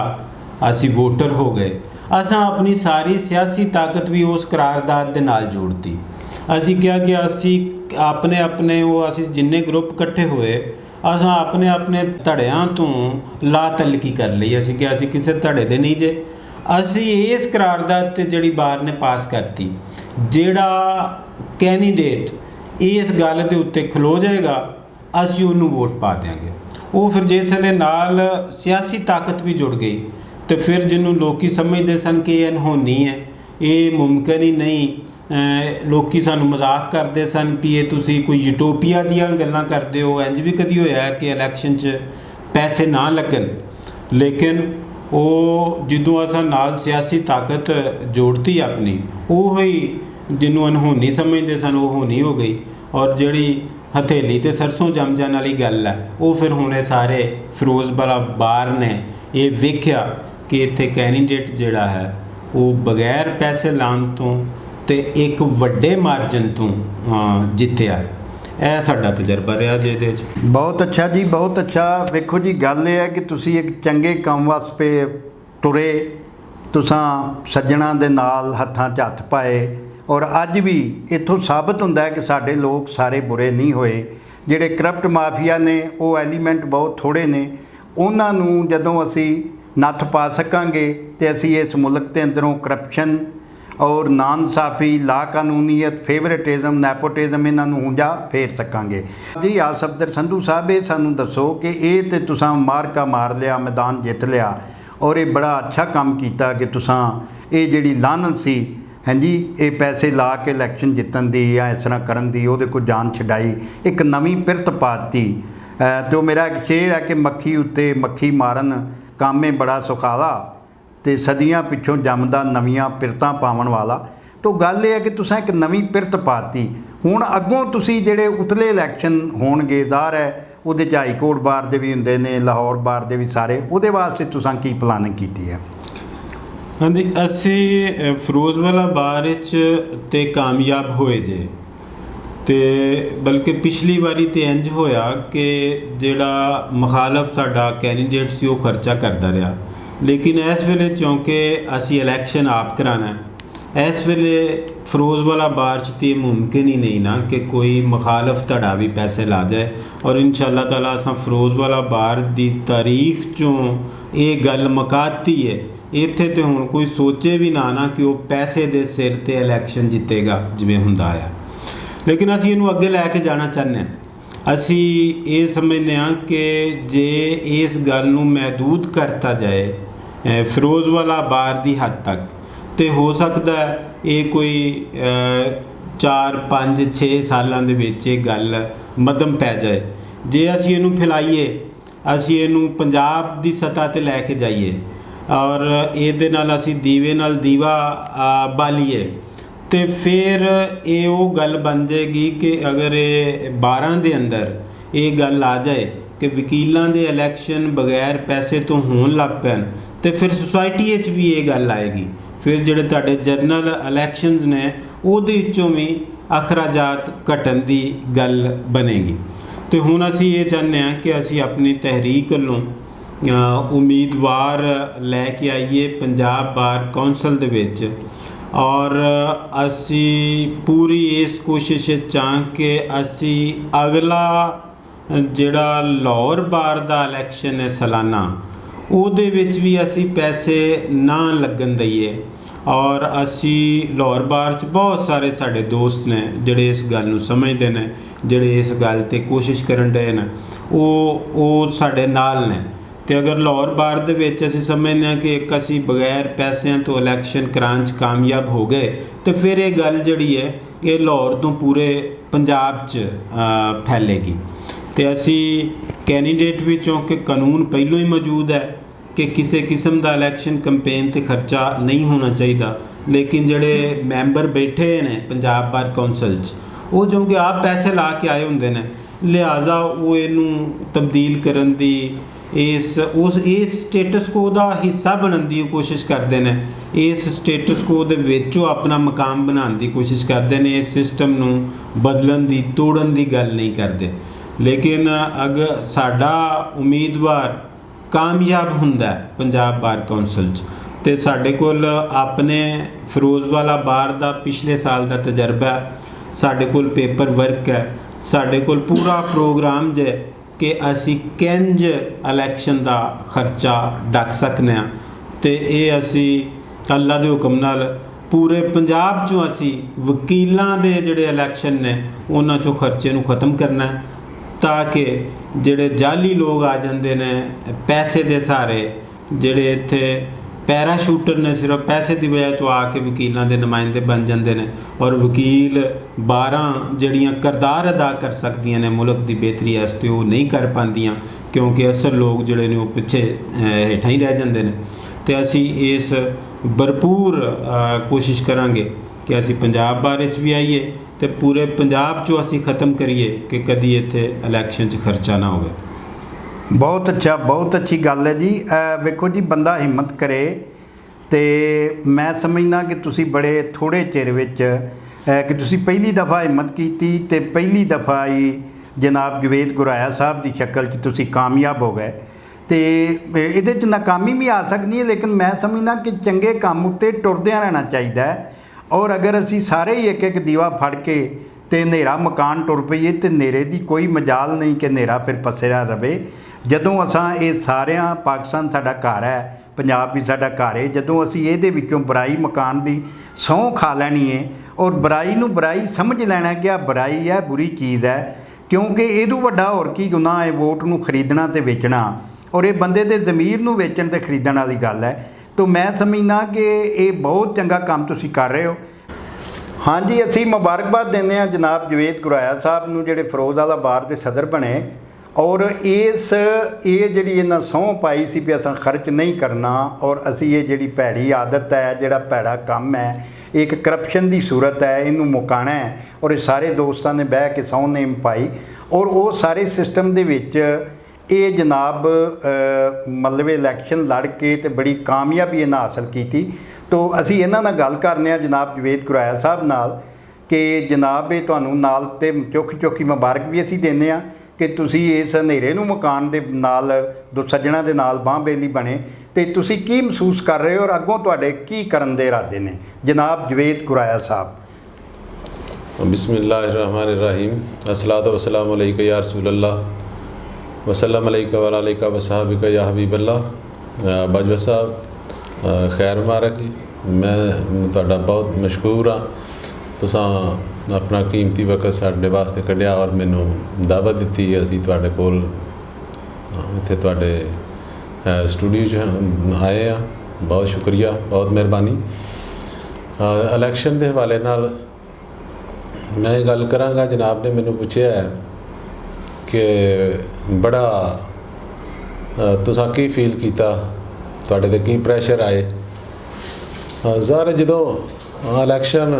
असी वोटर हो गए। असां अपनी सारी सियासी ताकत भी उस करारदाद के नाल जोड़ती। असी क्या कि असी अपने अपने वो असी जिन्ने ग्रुप इकट्ठे होए, असां अपने अपने धड़ियां तो ला तलकी कर ली। असी कि असी किसी धड़े दे नहीं जे, असी इस करारदाद ते जड़ी बार ने पास करती, जेड़ा कैंडीडेट इस गल के उत्ते खलो जाएगा असी उन्होंने वोट पा देंगे। वो फिर जिसले नाल सियासी ताकत भी जुड़ गई तो फिर जिन्हों लोग समझते सन कि ये अनहोनी है, ये मुमकिन ही नहीं, लोग सानू मजाक करते सन भी ये तुसी कोई यूटोपिया दियां गल्लां करते हो, इंज भी कदी होया है कि इलैक्शन च पैसे ना लगन। लेकिन वो जिदों असां नाल सियासी ताकत जोड़ती अपनी, वो ही जिन्हों अनहोनी समझते सन वो होनी हो गई। और जिहड़ी हथेली ते सरसों जम जाने वाली गल है, वो फिर हुणे सारे फिरोजपुरा बार ने ये वेख्या कि इत्थे कैंडीडेट जिहड़ा है वो बगैर पैसे लाण तो ते एक वड्डे मार्जन तो जित्तिया। यह साडा तजर्बा रहा जी ਇਹਦੇ 'ਚ। बहुत अच्छा जी, बहुत अच्छा। वेखो जी, गल ये है कि तुसी एक चंगे काम वास्ते तुरे, तुसां सज्जणा दे नाल हत्थां 'ਚ हत्थ पाए, और अज भी इत्थों साबित हुंदा है कि साडे लोग सारे बुरे नहीं होए। जिहड़े करप्ट माफिया ने वो एलीमेंट बहुत थोड़े ने, उन्हां नूं जदों असी नत्थ पा सकांगे तो असी इस मुल्क के अंदरों करप्शन और नाइंसाफ़ी, ला कानूनीयत, फेवरेटिज़म, नैपोटिज़म इन्हां नूं हुंजा फेर सकांगे। जी सफदर संधू साहब, ये सानूं दसो कि ये तो तुसां मारका मार लिया, मैदान जित लिया, और ये बड़ा अच्छा काम किया कि तुसां ये जिहड़ी लानत सी, हाँ जी, ये पैसे ला के इलैक्शन जितन दी या इस तरह करन दी, उहदे कोल जान छडाई, एक नवीं पिरत पाती। तो मेरा एक शेर है कि मक्खी उत्ते मक्खी मारन कामे बड़ा सुखाला, तो सदियां पिछों जमदा नवीआं पिरतां पावन वाला। तो गल ये है कि तुसां एक नवीं पिरत पाती। हुण अग्गों तुसीं जिहड़े उतले इलैक्शन होणगे, ज़ाहिर है उहदे च हाई कोर्ट बार दे भी हुंदे ने, लाहौर बार दे भी सारे, उहदे वास्ते तुसां की प्लानिंग कीती है? हाँ जी, असी फिरोजपुरा बार ते कामयाब होए जे, ते बल्कि पिछली बारी तो इंज होया कि जिहड़ा मुखालफ साडा कैंडीडेट सी वो खर्चा करता रहा। लेकिन इस वेले क्योंकि असी इलैक्शन आप कराना है, इस वेले फिरोजपुरा बार च तो मुमकिन ही नहीं ना कि कोई मुखालफ धड़ा भी पैसे ला जाए। और इंशाअल्लाह ताला असां फिरोजपुरा बार दी तारीख चों ये गल मुकाती है। इत्थे तो हुण कोई सोचे भी ना कि वो पैसे दे सिर ते इलैक्शन जितेगा जिवें हुंदा है। लेकिन असी इनू अगे लैके जाना चाहते हैं। असी ये समझते हैं कि जे इस गल नूं महदूद करता जाए फिरोजपुरा बार दी हद तक, तो हो सकता है ये कोई 4, 5, 6 सालों के विच ये गल मध्यम पै जाए। जे असी इनू फैलाइए, असी इनू पंजाब दी सतह ते लैके जाइए और ये नाल असी दीवे नाल दीवा बालीए, तो फिर ये वो गल बन जाएगी कि अगर ये 12 के अंदर ये गल आ जाए कि वकीलों के इलैक्शन बगैर पैसे तो होन लग पैन, तो फिर सोसाइटी भी ये गल आएगी। फिर जिहड़े तुहाडे जनरल इलैक्शनस ने उहदे विचों भी अखराजात घटन की गल बनेगी। तो हुण असी ये चाहते हैं कि असी अपनी तहरीक वल्लों उम्मीदवार लैके आइए पंजाब बार कौंसल दे विच, और असी पूरी इस कोशिश चाह कि असी अगला जिहड़ा लाहौर बार दा इलैक्शन है सालाना, उहदे विच भी असी पैसे ना लगन दईए। और असी लाहौर बार च बहुत सारे साडे दोस्त ने जिहड़े इस गल नूं समझदे ने, जिहड़े इस गल ते कोशिश करन डए ने, वो साडे नाल ने। तो अगर लाहौर बार दे विच असीं समझने हैं कि एक असी बगैर पैसों तो इलैक्शन कराने च कामयाब हो गए, तो फिर ये गल जिहड़ी है ये लाहौर तो पूरे पंजाब च फैलेगी। तो असी ਕੈਂਡੀਡੇਟ ਵਿੱਚੋਂ ਕਿ ਕਾਨੂੰਨ ਪਹਿਲੋਂ ਹੀ ਮੌਜੂਦ ਹੈ ਕਿ ਕਿਸੇ ਕਿਸਮ ਦਾ ਇਲੈਕਸ਼ਨ ਕੰਪੇਨ 'ਤੇ ਖਰਚਾ ਨਹੀਂ ਹੋਣਾ ਚਾਹੀਦਾ, ਲੇਕਿਨ ਜਿਹੜੇ ਮੈਂਬਰ ਬੈਠੇ ਨੇ ਪੰਜਾਬ ਬਾਰ ਕੌਂਸਲ 'ਚ ਉਹ ਜੋ ਕਿ ਆਪ ਪੈਸੇ ਲਾ ਕੇ ਆਏ ਹੁੰਦੇ ਨੇ, ਲਿਹਾਜ਼ਾ ਉਹ ਇਹਨੂੰ ਤਬਦੀਲ ਕਰਨ ਦੀ ਇਸ ਸਟੇਟਸ ਕੋ ਦਾ ਹਿੱਸਾ ਬਣਨ ਦੀ ਕੋਸ਼ਿਸ਼ ਕਰਦੇ ਨੇ। ਇਸ ਸਟੇਟਸ ਕੋ ਦੇ ਵਿੱਚ ਉਹ ਆਪਣਾ ਮਕਾਮ ਬਣਾਉਣ ਦੀ ਕੋਸ਼ਿਸ਼ ਕਰਦੇ ਨੇ। ਇਸ ਸਿਸਟਮ ਨੂੰ ਬਦਲਣ ਦੀ, ਤੋੜਨ ਦੀ ਗੱਲ ਨਹੀਂ ਕਰਦੇ। ਲੇਕਿਨ ਅਗਰ ਸਾਡਾ ਉਮੀਦਵਾਰ ਕਾਮਯਾਬ ਹੁੰਦਾ ਪੰਜਾਬ ਬਾਰ ਕੌਂਸਲ 'ਚ, ਅਤੇ ਸਾਡੇ ਕੋਲ ਆਪਣੇ ਫਿਰੋਜ਼ਵਾਲਾ ਬਾਰ ਦਾ ਪਿਛਲੇ ਸਾਲ ਦਾ ਤਜਰਬਾ ਹੈ, ਸਾਡੇ ਕੋਲ ਪੇਪਰ ਵਰਕ ਹੈ, ਸਾਡੇ ਕੋਲ ਪੂਰਾ ਪ੍ਰੋਗਰਾਮ ਜੇ ਕਿ ਅਸੀਂ ਕਿੰਝ ਇਲੈਕਸ਼ਨ ਦਾ ਖਰਚਾ ਡੱਕ ਸਕਦੇ ਹਾਂ। ਅਤੇ ਇਹ ਅਸੀਂ ਅੱਲਾ ਦੇ ਹੁਕਮ ਨਾਲ ਪੂਰੇ ਪੰਜਾਬ 'ਚੋਂ ਅਸੀਂ ਵਕੀਲਾਂ ਦੇ ਜਿਹੜੇ ਇਲੈਕਸ਼ਨ ਨੇ ਉਹਨਾਂ 'ਚੋਂ ਖਰਚੇ ਨੂੰ ਖ਼ਤਮ ਕਰਨਾ, ਤਾਂ ਕਿ ਜਿਹੜੇ ਜਾਲੀ ਲੋਕ ਆ ਜਾਂਦੇ ਨੇ ਪੈਸੇ ਦੇ ਸਹਾਰੇ, ਜਿਹੜੇ ਇੱਥੇ ਪੈਰਾਸ਼ੂਟਰ ਨੇ ਸਿਰਫ ਪੈਸੇ ਦੀ ਵਜ੍ਹਾ ਤੋਂ ਆ ਕੇ ਵਕੀਲਾਂ ਦੇ ਨੁਮਾਇੰਦੇ ਬਣ ਜਾਂਦੇ ਨੇ, ਔਰ ਵਕੀਲ 12 ਜਿਹੜੀਆਂ ਕਿਰਦਾਰ ਅਦਾ ਕਰ ਸਕਦੀਆਂ ਨੇ ਮੁਲਕ ਦੀ ਬਿਹਤਰੀ ਵਾਸਤੇ ਉਹ ਨਹੀਂ ਕਰ ਪਾਉਂਦੀਆਂ, ਕਿਉਂਕਿ ਅਸਲ ਲੋਕ ਜਿਹੜੇ ਨੇ ਉਹ ਪਿੱਛੇ ਹੇਠਾਂ ਹੀ ਰਹਿ ਜਾਂਦੇ ਨੇ। ਅਤੇ ਅਸੀਂ ਇਸ ਭਰਪੂਰ ਕੋਸ਼ਿਸ਼ ਕਰਾਂਗੇ ਕਿ ਅਸੀਂ ਪੰਜਾਬ ਬਾਰੇ 'ਚ ਵੀ ਆਈਏ ਅਤੇ ਪੂਰੇ ਪੰਜਾਬ 'ਚੋਂ ਅਸੀਂ ਖ਼ਤਮ ਕਰੀਏ ਕਿ ਕਦੀ ਇੱਥੇ ਇਲੈਕਸ਼ਨ 'ਚ ਖਰਚਾ ਨਾ ਹੋਵੇ। ਬਹੁਤ ਅੱਛਾ, ਬਹੁਤ ਅੱਛੀ ਗੱਲ ਹੈ ਜੀ। ਵੇਖੋ ਜੀ, ਬੰਦਾ ਹਿੰਮਤ ਕਰੇ ਅਤੇ ਮੈਂ ਸਮਝਦਾ ਕਿ ਤੁਸੀਂ ਬੜੇ ਥੋੜ੍ਹੇ ਚਿਰ ਵਿੱਚ ਕਿ ਤੁਸੀਂ ਪਹਿਲੀ ਦਫਾ ਹਿੰਮਤ ਕੀਤੀ ਅਤੇ ਪਹਿਲੀ ਦਫਾ ਹੀ ਜਨਾਬ ਜਵੇਦ ਗੁਰਾਇਆ ਸਾਹਿਬ ਦੀ ਸ਼ਕਲ 'ਚ ਤੁਸੀਂ ਕਾਮਯਾਬ ਹੋ ਗਏ। ਅਤੇ ਇਹਦੇ 'ਚ ਨਾਕਾਮੀ ਵੀ ਆ ਸਕਦੀ ਹੈ, ਲੇਕਿਨ ਮੈਂ ਸਮਝਦਾ ਕਿ ਚੰਗੇ ਕੰਮ ਉੱਤੇ ਟੁਰਦਿਆਂ ਰਹਿਣਾ ਚਾਹੀਦਾ ਹੈ। ਔਰ ਅਗਰ ਅਸੀਂ ਸਾਰੇ ਹੀ ਇੱਕ ਇੱਕ ਦੀਵਾ ਫੜ ਕੇ ਅਤੇ ਹਨੇਰਾ ਮਕਾਨ ਟੁਰ ਪਈਏ ਅਤੇ ਹਨੇਰੇ ਦੀ ਕੋਈ ਮਜਾਲ ਨਹੀਂ ਕਿ ਹਨੇਰਾ ਫਿਰ ਪਸਰਿਆ ਰਵੇ। ਜਦੋਂ ਅਸਾਂ ਇਹ ਸਾਰਿਆਂ, ਪਾਕਿਸਤਾਨ ਸਾਡਾ ਘਰ ਹੈ, ਪੰਜਾਬ ਵੀ ਸਾਡਾ ਘਰ ਹੈ, ਜਦੋਂ ਅਸੀਂ ਇਹਦੇ ਵਿੱਚੋਂ ਬੁਰਾਈ ਮਕਾਨ ਦੀ ਸਹੁੰ ਖਾ ਲੈਣੀ ਹੈ ਔਰ ਬੁਰਾਈ ਨੂੰ ਬੁਰਾਈ ਸਮਝ ਲੈਣਾ ਕਿ ਆਹ ਬੁਰਾਈ ਹੈ, ਬੁਰੀ ਚੀਜ਼ ਹੈ, ਕਿਉਂਕਿ ਇਹਦੋਂ ਵੱਡਾ ਹੋਰ ਕੀ ਗੁਨਾਹ ਹੈ ਵੋਟ ਨੂੰ ਖਰੀਦਣਾ ਅਤੇ ਵੇਚਣਾ, ਔਰ ਇਹ ਬੰਦੇ ਦੇ ਜ਼ਮੀਰ ਨੂੰ ਵੇਚਣ ਅਤੇ ਖਰੀਦਣ ਵਾਲੀ ਗੱਲ ਹੈ। ਤਾਂ ਮੈਂ ਸਮਝਦਾ ਕਿ ਇਹ ਬਹੁਤ ਚੰਗਾ ਕੰਮ ਤੁਸੀਂ ਕਰ ਰਹੇ ਹੋ। ਹਾਂਜੀ, ਅਸੀਂ ਮੁਬਾਰਕਬਾਦ ਦਿੰਦੇ ਹਾਂ ਜਨਾਬ ਜਵੇਦ ਗੁਰਾਇਆ ਸਾਹਿਬ ਨੂੰ, ਜਿਹੜੇ ਫਿਰੋਜ਼ਵਾਲਾ ਬਾਰ ਦੇ ਸਦਰ ਬਣੇ, ਔਰ ਇਹ ਜਿਹੜੀ ਇਹਨਾਂ ਸਹੁੰ ਪਾਈ ਸੀ ਵੀ ਅਸਾਂ ਖਰਚ ਨਹੀਂ ਕਰਨਾ, ਔਰ ਅਸੀਂ ਇਹ ਜਿਹੜੀ ਭੈੜੀ ਆਦਤ ਹੈ, ਜਿਹੜਾ ਭੈੜਾ ਕੰਮ ਹੈ, ਇੱਕ ਕਰਪਸ਼ਨ ਦੀ ਸੂਰਤ ਹੈ, ਇਹਨੂੰ ਮੁਕਾਉਣਾ ਹੈ। ਔਰ ਇਹ ਸਾਰੇ ਦੋਸਤਾਂ ਨੇ ਬਹਿ ਕੇ ਸਹੁੰ ਨੇਮ ਪਾਈ, ਔਰ ਉਹ ਸਾਰੇ ਸਿਸਟਮ ਦੇ ਵਿੱਚ ਇਹ ਜਨਾਬ ਮਤਲਬ ਇਲੈਕਸ਼ਨ ਲੜ ਕੇ ਅਤੇ ਬੜੀ ਕਾਮਯਾਬੀ ਇਹਨਾਂ ਹਾਸਲ ਕੀਤੀ। ਤੋ ਅਸੀਂ ਇਹਨਾਂ ਨਾਲ ਗੱਲ ਕਰਨੇ ਆ ਜਨਾਬ ਜਵੇਦ ਗੁਰਾਇਆ ਸਾਹਿਬ ਨਾਲ ਕਿ ਜਨਾਬ ਇਹ ਤੁਹਾਨੂੰ ਨਾਲ ਅਤੇ ਚੌਖੀ ਮੁਬਾਰਕ ਵੀ ਅਸੀਂ ਦਿੰਦੇ ਹਾਂ ਕਿ ਤੁਸੀਂ ਇਸ ਹਨੇਰੇ ਨੂੰ ਮਕਾਨ ਦੇ ਨਾਲ ਦੋ ਸੱਜਣਾ ਦੇ ਨਾਲ ਬਾਂਹ ਬੇਲੀ ਬਣੇ, ਅਤੇ ਤੁਸੀਂ ਕੀ ਮਹਿਸੂਸ ਕਰ ਰਹੇ ਹੋ ਔਰ ਅੱਗੋਂ ਤੁਹਾਡੇ ਕੀ ਕਰਨ ਦੇ ਇਰਾਦੇ ਨੇ ਜਨਾਬ ਜਵੇਦ ਗੁਰਾਇਆ ਸਾਹਿਬ। बिस्मिल्लाहिर्रहमानिर्रहीम अस्सलातु वस्सलामु अलैका या रसूलल्लाह वसल्लम अलैका व अलैका व सहाबिका या हबीबल्लाह। बाजवा साहब खैर मुबारक जी, मैं तुहाडा बहुत मशकूर हाँ, तुसां अपना कीमती वक्त साडे वास्ते कढ़िया और मैनू दावत दी। असीं तुहाडे कोल इत्थे तुहाडे स्टूडियो च आए हाँ, बहुत शुक्रिया, बहुत मेहरबानी। इलैक्शन के हवाले नाल मैं ये गल करांगा। जनाब ने मैनू पुछया है कि बड़ा तुसां की फील कीता, तुहाडे ते की प्रैशर आए। ज़ाहिर जदों इलैक्शन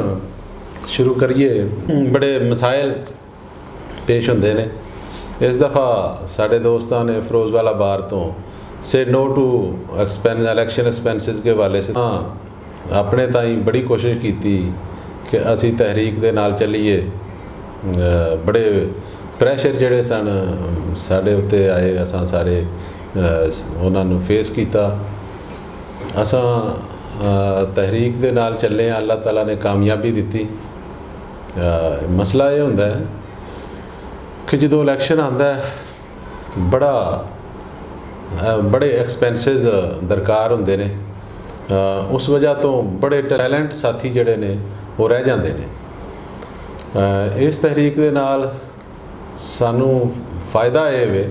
शुरू करिए बड़े मसाइल पेश होंदे ने। इस दफ़ा साडे दोस्तां ने फिरोज़वाला बार तो से नो टू इलैक्शन एक्सपेंसिस के हवाले से अपने ताईं बड़ी कोशिश की कि असी तहरीक दे नाल चलीए। बड़े प्रैशर जिहड़े सन साडे उत्ते आए, असां सारे उन्हां नूं फेस कीता। असां तहरीक दे नाल चले, अल्लाह ताला ने कामयाबी दित्ती। मसला ये हुंदा है कि जदों इलैक्शन आंदा है बड़े एक्सपेंसिस दरकार हुंदे ने। उस वजह तो बड़े टैलेंट साथी जिहड़े ने वो रह जाते हैं। इस तहरीक दे नाल सानू फ़ायदा ये वे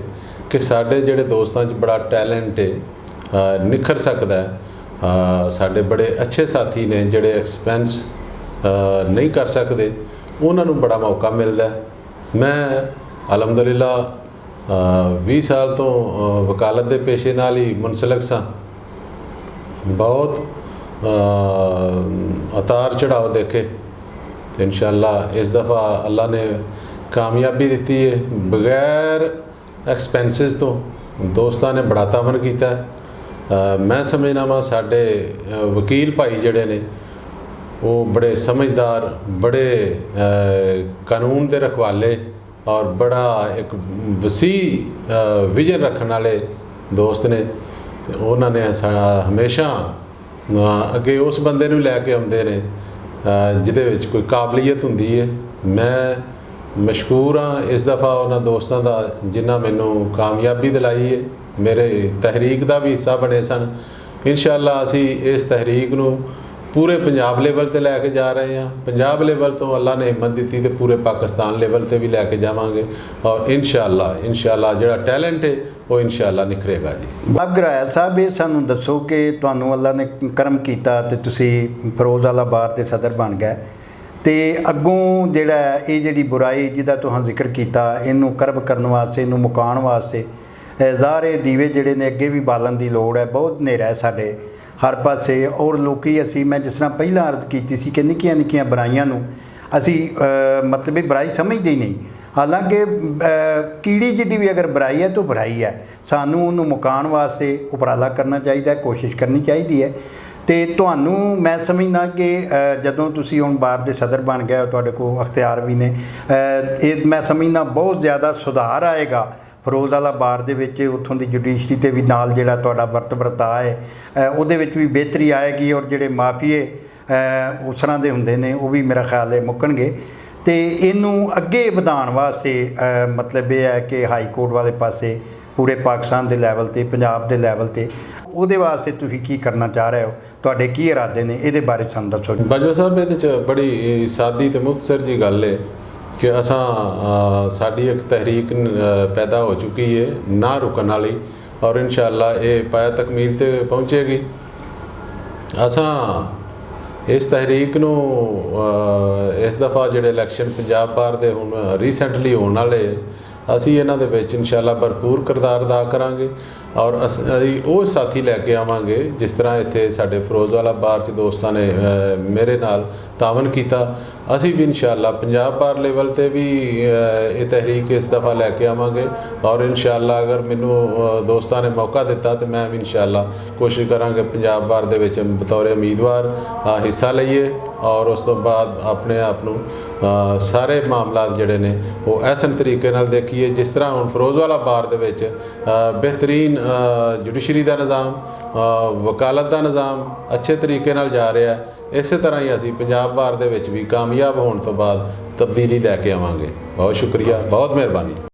कि साडे जिहड़े दोस्तां च बड़ा टैलेंट है निखर सकदा है। साडे बड़े अच्छे साथी ने जिहड़े एक्सपेंस नहीं कर सकते, उन्हां नूं बड़ा मौका मिलदा है। मैं अलहमदुलिल्लाह 20 ਸਾਲ ਤੋਂ ਵਕਾਲਤ ਦੇ ਪੇਸ਼ੇ ਨਾਲ ਹੀ ਮੁਨਸਲਕ ਸਾਂ। ਬਹੁਤ ਉਤਾਰ ਚੜਾਓ ਦੇਖੇ ਤੇ ਇਨਸ਼ਾਅੱਲਾ ਇਸ ਦਫਾ ਅੱਲਾ ਨੇ ਕਾਮਯਾਬੀ ਦਿੱਤੀ ਹੈ। ਬਗੈਰ ਐਕਸਪੈਂਸਿਸ ਤੋਂ ਦੋਸਤਾਂ ਨੇ ਬੜਾ ਤਾਵਨ ਕੀਤਾ। ਮੈਂ ਸਮਝਦਾ ਵਾਂ ਸਾਡੇ ਵਕੀਲ ਭਾਈ ਜਿਹੜੇ ਨੇ ਉਹ ਬੜੇ ਸਮਝਦਾਰ, ਬੜੇ ਕਾਨੂੰਨ ਦੇ ਰਖਵਾਲੇ ਔਰ ਬੜਾ ਇੱਕ ਵਸੀਹ ਵਿਜ਼ਨ ਰੱਖਣ ਵਾਲੇ ਦੋਸਤ ਨੇ। ਤੇ ਉਹਨਾਂ ਨੇ ਹਮੇਸ਼ਾ ਅੱਗੇ ਉਸ ਬੰਦੇ ਨੂੰ ਲੈ ਕੇ ਆਉਂਦੇ ਨੇ ਜਿਹਦੇ ਵਿੱਚ ਕੋਈ ਕਾਬਲੀਅਤ ਹੁੰਦੀ ਹੈ। ਮੈਂ ਮਸ਼ਕੂਰ ਹਾਂ ਇਸ ਦਫਾ ਉਹਨਾਂ ਦੋਸਤਾਂ ਦਾ ਜਿਨ੍ਹਾਂ ਮੈਨੂੰ ਕਾਮਯਾਬੀ ਦਿਲਾਈ ਹੈ। ਮੇਰੇ ਤਹਿਰੀਕ ਦਾ ਵੀ ਹਿੱਸਾ ਬਣੇ ਸਨ। ਇਨਸ਼ਾਅੱਲਾ ਅਸੀਂ ਇਸ ਤਹਿਰੀਕ ਨੂੰ ਪੂਰੇ ਪੰਜਾਬ ਲੈਵਲ ਤੇ ਲੈ ਕੇ ਜਾ ਰਹੇ ਹਾਂ। ਪੰਜਾਬ ਲੈਵਲ ਤੋਂ ਅੱਲਾ ਨੇ ਹਿੰਮਤ ਦਿੱਤੀ ਤੇ ਪੂਰੇ ਪਾਕਿਸਤਾਨ ਲੈਵਲ ਤੇ ਵੀ ਲੈ ਕੇ ਜਾਵਾਂਗੇ ਔਰ ਇਨਸ਼ਾਅੱਲਾ ਜਿਹੜਾ ਟੈਲੈਂਟ ਹੈ ਉਹ ਇਨਸ਼ਾਅੱਲਾ ਨਿਖਰੇਗਾ ਜੀ। ਬਾਬ ਗਰਾਇਆ ਸਾਹਿਬ, ਇਹ ਸਾਨੂੰ ਦੱਸੋ ਕਿ ਤੁਹਾਨੂੰ ਅੱਲਾ ਨੇ ਕਰਮ ਕੀਤਾ ਤੇ ਤੁਸੀਂ ਫਿਰੋਜ਼ਵਾਲਾ ਬਾਰ ਦੇ ਸਦਰ ਬਣ ਗਏ ਤੇ ਅੱਗੋਂ ਜਿਹੜਾ ਇਹ ਜਿਹੜੀ ਬੁਰਾਈ ਜਿਹਦਾ ਤੁਸੀਂ ਜ਼ਿਕਰ ਕੀਤਾ, ਇਹਨੂੰ ਕਰਬ ਕਰਨ ਵਾਸਤੇ, ਇਹਨੂੰ ਮੁਕਾਉਣ ਵਾਸਤੇ ਜ਼ਾਹਰੇ ਦੀਵੇ ਜਿਹੜੇ ਨੇ ਅੱਗੇ ਵੀ ਬਾਲਣ ਦੀ ਲੋੜ ਹੈ। ਬਹੁਤ ਹਨੇਰਾ ਹੈ ਸਾਡੇ ਹਰ ਪਾਸੇ ਔਰ ਲੋਕੀ ਅਸੀਂ, ਮੈਂ ਜਿਸ ਤਰ੍ਹਾਂ ਪਹਿਲਾਂ ਅਰਜ਼ ਕੀਤੀ ਸੀ ਕਿ ਨਿੱਕੀਆਂ ਨਿੱਕੀਆਂ ਬੁਰਾਈਆਂ ਨੂੰ ਅਸੀਂ ਮਤਲਬ ਇਹ ਬੁਰਾਈ ਸਮਝਦੇ ਹੀ ਨਹੀਂ। ਹਾਲਾਂਕਿ ਕੀੜੀ ਜਿੱਡੀ ਵੀ ਅਗਰ ਬੁਰਾਈ ਹੈ ਤਾਂ ਬੁਰਾਈ ਹੈ। ਸਾਨੂੰ ਉਹਨੂੰ ਮੁਕਾਉਣ ਵਾਸਤੇ ਉਪਰਾਲਾ ਕਰਨਾ ਚਾਹੀਦਾ, ਕੋਸ਼ਿਸ਼ ਕਰਨੀ ਚਾਹੀਦੀ ਹੈ। ਤੇ ਤੁਹਾਨੂੰ ਮੈਂ ਸਮਝਦਾ ਕਿ ਜਦੋਂ ਤੁਸੀਂ ਹੁਣ ਬਾਰ ਦੇ ਸਦਰ ਬਣ ਗਏ, ਤੁਹਾਡੇ ਕੋਲ ਅਖਤਿਆਰ ਵੀ ਨੇ, ਇਹ ਮੈਂ ਸਮਝਦਾ ਬਹੁਤ ਜ਼ਿਆਦਾ ਸੁਧਾਰ ਆਏਗਾ ਫਿਰੋਜ਼ਵਾਲਾ ਬਾਰ ਦੇ ਵਿੱਚ। ਉੱਥੋਂ ਦੀ ਜੁਡੀਸ਼ਰੀ ਤੇ ਵੀ ਨਾਲ ਜਿਹੜਾ ਤੁਹਾਡਾ ਵਰਤਾਅ ਹੈ ਉਹਦੇ ਵਿੱਚ ਵੀ ਬਿਹਤਰੀ ਆਏਗੀ ਔਰ ਜਿਹੜੇ ਮਾਫੀਏ ਉਸ ਤਰ੍ਹਾਂ ਦੇ ਹੁੰਦੇ ਨੇ ਉਹ ਵੀ ਮੇਰਾ ਖਿਆਲ ਹੈ ਮੁੱਕਣਗੇ। ਤੇ ਇਹਨੂੰ ਅੱਗੇ ਵਧਾਉਣ ਵਾਸਤੇ ਮਤਲਬ ਇਹ ਹੈ ਕਿ ਹਾਈ ਕੋਰਟ ਵਾਲੇ ਪਾਸੇ ਪੂਰੇ ਪਾਕਿਸਤਾਨ ਦੇ ਲੈਵਲ ਤੇ, ਪੰਜਾਬ ਦੇ ਲੈਵਲ ਤੇ, ਉਹਦੇ ਵਾਸਤੇ ਤੁਸੀਂ ਕੀ ਕਰਨਾ ਚਾਹ ਰਹੇ ਹੋ? ਤੁਹਾਡੇ ਕੀ ਇਰਾਦੇ ਨੇ? ਇਹਦੇ ਬਾਰੇ ਸਾਨੂੰ ਦੱਸੋ। ਬਾਜਵਾ ਸਾਹਿਬ, ਇਹਦੇ 'ਚ ਬੜੀ ਸਾਦੀ ਤੇ ਮੁਖਤਸਰ ਜੀ ਗੱਲ ਹੈ ਕਿ ਸਾਡੀ ਇੱਕ ਤਹਿਰੀਕ ਪੈਦਾ ਹੋ ਚੁੱਕੀ ਹੈ ਨਾ ਰੁਕਣ ਵਾਲੀ ਔਰ ਇਨਸ਼ਾਅੱਲਾ ਇਹ ਪਾਇਆ ਤਕਮੀਲ ਤੇ ਪਹੁੰਚੇਗੀ। ਇਸ ਤਹਿਰੀਕ ਨੂੰ ਇਸ ਦਫਾ ਜਿਹੜੇ ਇਲੈਕਸ਼ਨ ਪੰਜਾਬ ਬਾਰ ਦੇ ਹੁਣ ਰੀਸੈਂਟਲੀ ਹੋਣ ਵਾਲੇ, ਅਸੀਂ ਇਹਨਾਂ ਦੇ ਵਿੱਚ ਇਨਸ਼ਾਅੱਲਾ ਭਰਪੂਰ ਕਿਰਦਾਰ ਅਦਾ ਕਰਾਂਗੇ ਔਰ ਅਸੀਂ ਉਹ ਸਾਥੀ ਲੈ ਕੇ ਆਵਾਂਗੇ ਜਿਸ ਤਰ੍ਹਾਂ ਇੱਥੇ ਸਾਡੇ ਫਿਰੋਜ਼ਵਾਲਾ ਬਾਰ 'ਚ ਦੋਸਤਾਂ ਨੇ ਮੇਰੇ ਨਾਲ ਤਾਵਨ ਕੀਤਾ। ਅਸੀਂ ਵੀ ਇਨਸ਼ਾਅੱਲਾ ਪੰਜਾਬ ਬਾਰ ਲੈਵਲ ਤੇ ਵੀ ਇਹ ਤਹਿਰੀਕ ਇਸ ਦਫਾ ਲੈ ਕੇ ਆਵਾਂਗੇ ਔਰ ਇਨਸ਼ਾਅੱਲਾ ਅਗਰ ਮੈਨੂੰ ਦੋਸਤਾਂ ਨੇ ਮੌਕਾ ਦਿੱਤਾ ਤਾਂ ਮੈਂ ਵੀ ਇਨਸ਼ਾਅੱਲਾ ਕੋਸ਼ਿਸ਼ ਕਰਾਂਗੇ ਪੰਜਾਬ ਬਾਰ ਦੇ ਵਿੱਚ ਬਤੌਰ ਉਮੀਦਵਾਰ ਹਿੱਸਾ ਲਈਏ ਔਰ ਉਸ ਤੋਂ ਬਾਅਦ ਆਪਣੇ ਆਪ ਨੂੰ ਸਾਰੇ ਮਾਮਲਾਤ ਜਿਹੜੇ ਨੇ ਉਹ ਐਸਨ ਤਰੀਕੇ ਨਾਲ ਦੇਖੀਏ ਜਿਸ ਤਰ੍ਹਾਂ ਹੁਣ ਫਿਰੋਜ਼ਵਾਲਾ ਬਾਰ ਦੇ ਵਿੱਚ ਬਿਹਤਰੀਨ ਜੁਡੀਸ਼ਰੀ ਦਾ ਨਿਜ਼ਾਮ, ਵਕਾਲਤ ਦਾ ਨਿਜ਼ਾਮ ਅੱਛੇ ਤਰੀਕੇ ਨਾਲ ਜਾ ਰਿਹਾ ਹੈ। ਇਸੇ ਤਰ੍ਹਾਂ ਹੀ ਅਸੀਂ ਪੰਜਾਬ ਬਾਰ ਦੇ ਵਿੱਚ ਵੀ ਕਾਮਯਾਬ ਹੋਣ ਤੋਂ ਬਾਅਦ ਤਬਦੀਲੀ ਲੈ ਕੇ ਆਵਾਂਗੇ। ਬਹੁਤ ਸ਼ੁਕਰੀਆ, ਬਹੁਤ ਮਿਹਰਬਾਨੀ।